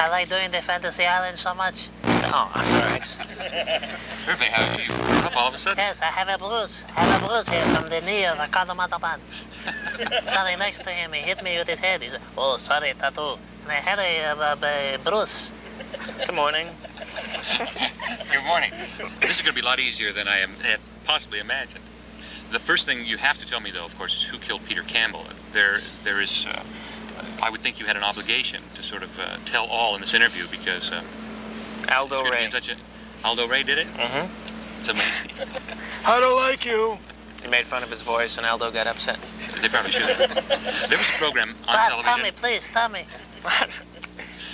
I like doing the Fantasy Island so much. Oh, I'm sorry. I just... Hervé, how you woke up all of a sudden? Yes, I have a bruise. I have a bruise here from the knee of Ricardo Montalban. Standing next to him, he hit me with his head. He said, "Oh, sorry, tattoo." And I had a bruise. Good morning. Good morning. This is going to be a lot easier than I had possibly imagined. The first thing you have to tell me, though, of course, is who killed Peter Campbell. There is, I would think you had an obligation to sort of tell all in this interview because Aldo it's Ray. Aldo Ray did it? Mm-hmm. It's amazing. I don't like you. He made fun of his voice, and Aldo got upset. They probably should. There was a program on Bob, television. tell me, please, tell me.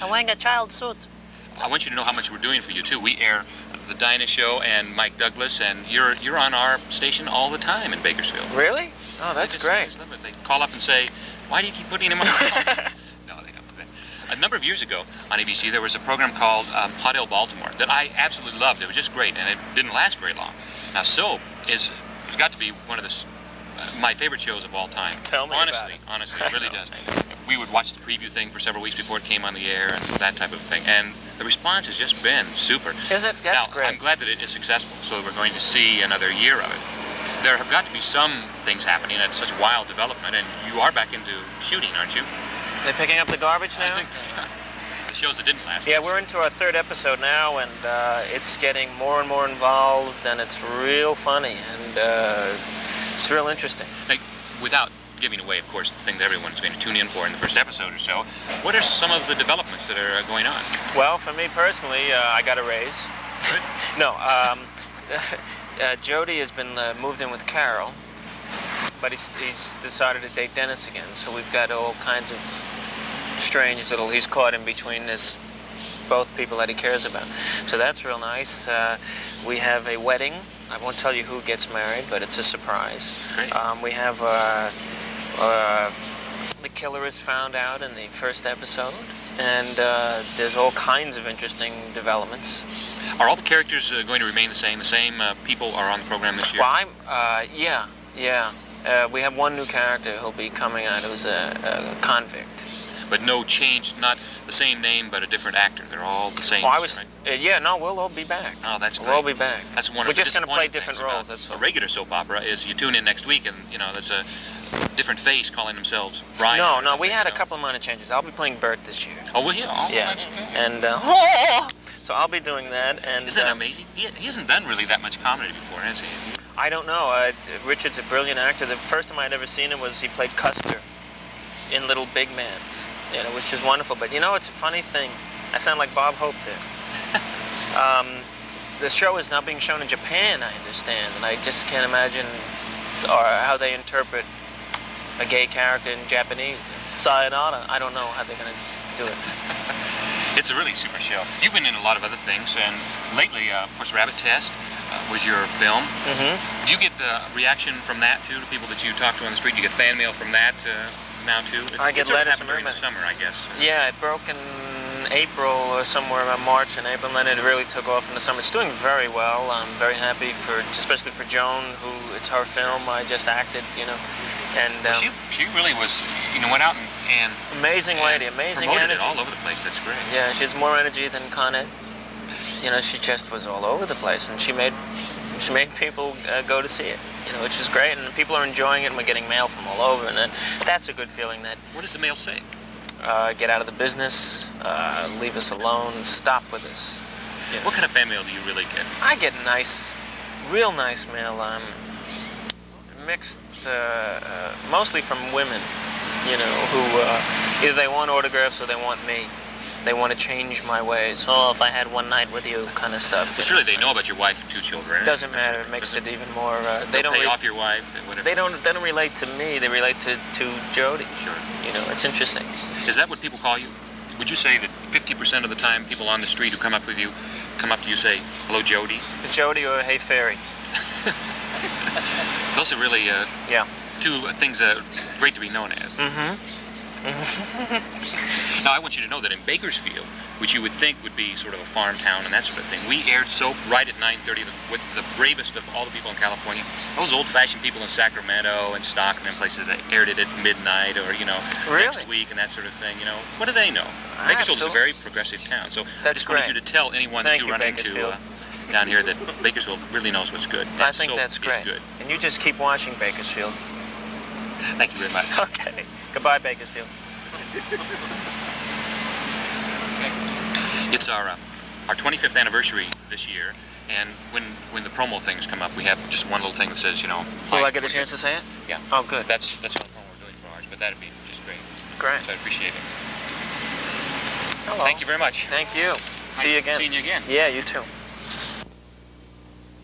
I'm wearing a child suit. I want you to know how much we're doing for you too. We air the Dinah Show and Mike Douglas, and you're on our station all the time in Bakersfield. Really? Oh, that's great. They call up and say, "Why do you keep putting him on the phone?" No, they don't. A number of years ago on ABC, there was a program called Hot L Baltimore that I absolutely loved. It was just great, and it didn't last very long. Now, Soap has got to be one of my favorite shows of all time. Tell me honestly, about it. Honestly, it really does. We would watch the preview thing for several weeks before it came on the air and that type of thing, and the response has just been super. Is it? That's now, great. I'm glad that it is successful, so that we're going to see another year of it. There have got to be some things happening at such wild development, and you are back into shooting, aren't you? They're picking up the garbage now? I think the shows that didn't last. Yeah, we're into our third episode now, and it's getting more and more involved, and it's real funny, and it's real interesting. Like, without giving away, of course, the thing that everyone's going to tune in for in the first episode or so, what are some of the developments that are going on? Well, for me personally, I got a raise. Good. No, Jody has been moved in with Carol, but he's decided to date Dennis again, so we've got all kinds of strange little, he's caught in between both people that he cares about. So that's real nice. We have a wedding. I won't tell you who gets married, but it's a surprise. Great. We have the killer is found out in the first episode, and there's all kinds of interesting developments. Are all the characters going to remain the same? The same people are on the program this year? Well, yeah. We have one new character who'll be coming out who's a convict. But no change, not the same name, but a different actor. They're all the same. Well, right? we'll all be back. Oh, that's great. We'll all be back. That's one of We're the just going to play disappointing different things roles, about that's all. A regular soap opera is you tune in next week and, there's a different face calling themselves Brian. No, we had a couple of minor changes. I'll be playing Bert this year. Oh, will he? Oh, Yeah. that's good. And, so I'll be doing that. And Isn't that amazing? He hasn't done really that much comedy before, has he? I don't know. Richard's a brilliant actor. The first time I'd ever seen him was he played Custer in Little Big Man, which is wonderful. But it's a funny thing. I sound like Bob Hope there. The show is now being shown in Japan, I understand, and I just can't imagine how they interpret a gay character in Japanese. Sayonara. I don't know how they're going to do it. It's a really super show. You've been in a lot of other things, and lately, of course, Rabbit Test was your film. Mm-hmm. Do you get reaction from that, too, to people that you talk to on the street? Do you get fan mail from that now, too? I get it sort of letters happened from during the everybody. summer, I guess. Yeah, it broke in April or somewhere around March and April, and then it really took off in the summer. It's doing very well. I'm very happy especially for Joan, who it's her film. I just acted, and Well, she really was, went out and amazing lady, amazing promoted energy. it all over the place. That's great. Yeah, she has more energy than Con Ed. She just was all over the place, and she made people go to see it. Which is great, and people are enjoying it, and we're getting mail from all over, and that's a good feeling. That What does the mail say? get out of the business, leave us alone, stop with us. What kind of fan mail do you really get? I get real nice mail. Mixed, mostly from women, who either they want autographs or they want me. They want to change my ways. Oh, if I had one night with you, kind of stuff. Well, surely they know about your wife and 2 children. Doesn't matter. It makes it even more. They don't pay off your wife. Whatever. They don't relate to me. They relate to Jody. Sure. It's interesting. Is that what people call you? Would you say that 50% of the time people on the street who come up to you say, "Hello, Jody"? Jody or "Hey, Fairy." Those are really Yeah. 2 things that are great to be known as. Mm-hmm. Now, I want you to know that in Bakersfield, which you would think would be sort of a farm town and that sort of thing, we aired soap right at 9:30 with the bravest of all the people in California. Those old-fashioned people in Sacramento and Stockton and places that aired it at midnight or, Really? next week and that sort of thing. What do they know? Bakersfield is a very progressive town. So I That's just wanted great. you to tell anyone Thank that you, you run into Bakersfield. down here that Bakersfield really knows what's good. I That think soap that's is great. good. And you just keep watching Bakersfield. Thank you very much. Okay. Goodbye, Bakersfield. It's our 25th anniversary this year, and when the promo things come up, we have just one little thing that says, Will hi, I get a we're chance to say it? Yeah. Oh, good. That's the only promo we're doing for ours, but that'd be just great. Great. So I appreciate it. Hello. Thank you very much. Thank you. See you again. Seeing you again. Yeah, you too.